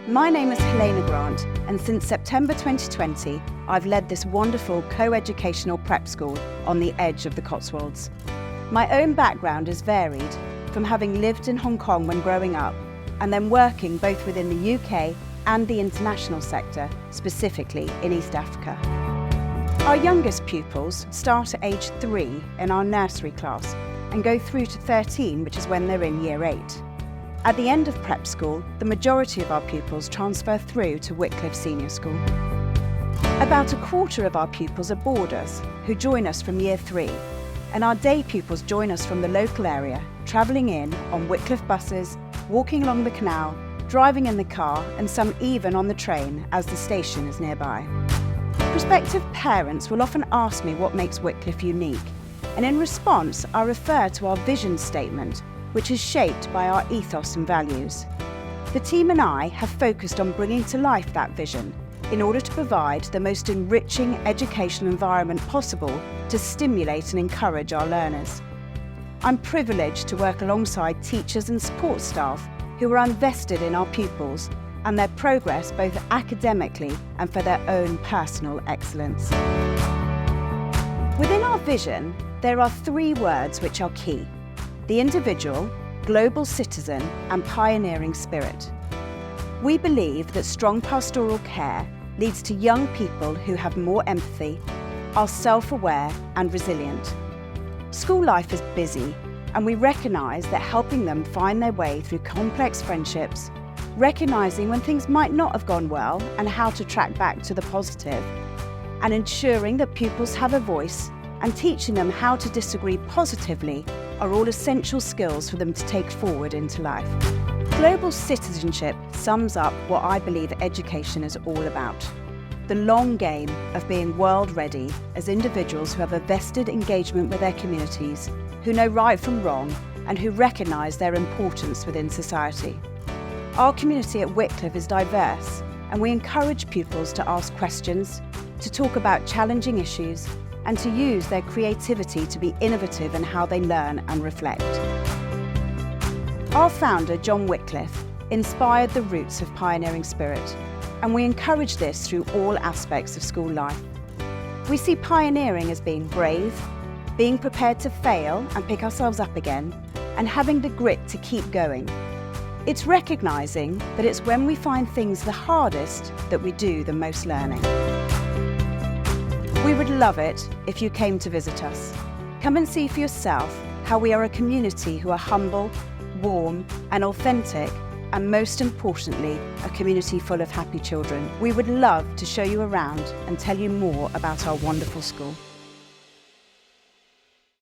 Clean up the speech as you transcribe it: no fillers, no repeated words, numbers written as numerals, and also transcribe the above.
My name is Helena Grant, and since September 2020, I've led this wonderful co-educational prep school on the edge of the Cotswolds. My own background is varied, from having lived in Hong Kong when growing up, and then working both within the UK and the international sector, specifically in East Africa. Our youngest pupils start at age 3 in our nursery class and go through to 13, which is when they're in Year 8. At the end of prep school, the majority of our pupils transfer through to Wycliffe Senior School. About a quarter of our pupils are boarders who join us from Year 3, and our day pupils join us from the local area, travelling in on Wycliffe buses, walking along the canal, driving in the car, and some even on the train as the station is nearby. Prospective parents will often ask me what makes Wycliffe unique, and in response I refer to our vision statement, which is shaped by our ethos and values. The team and I have focused on bringing to life that vision in order to provide the most enriching educational environment possible to stimulate and encourage our learners. I'm privileged to work alongside teachers and support staff who are invested in our pupils and their progress both academically and for their own personal excellence. Within our vision, there are 3 words which are key: the individual, global citizen, and pioneering spirit. We believe that strong pastoral care leads to young people who have more empathy, are self-aware and resilient. School life is busy, and we recognise that helping them find their way through complex friendships, recognising when things might not have gone well and how to track back to the positive, and ensuring that pupils have a voice and teaching them how to disagree positively are all essential skills for them to take forward into life. Global citizenship sums up what I believe education is all about: the long game of being world ready as individuals who have a vested engagement with their communities, who know right from wrong, and who recognise their importance within society. Our community at Wycliffe is diverse, and we encourage pupils to ask questions, to talk about challenging issues, and to use their creativity to be innovative in how they learn and reflect. Our founder, John Wycliffe, inspired the roots of pioneering spirit, and we encourage this through all aspects of school life. We see pioneering as being brave, being prepared to fail and pick ourselves up again, and having the grit to keep going. It's recognising that it's when we find things the hardest that we do the most learning. We would love it if you came to visit us. Come and see for yourself how we are a community who are humble, warm and authentic, and most importantly, a community full of happy children. We would love to show you around and tell you more about our wonderful school.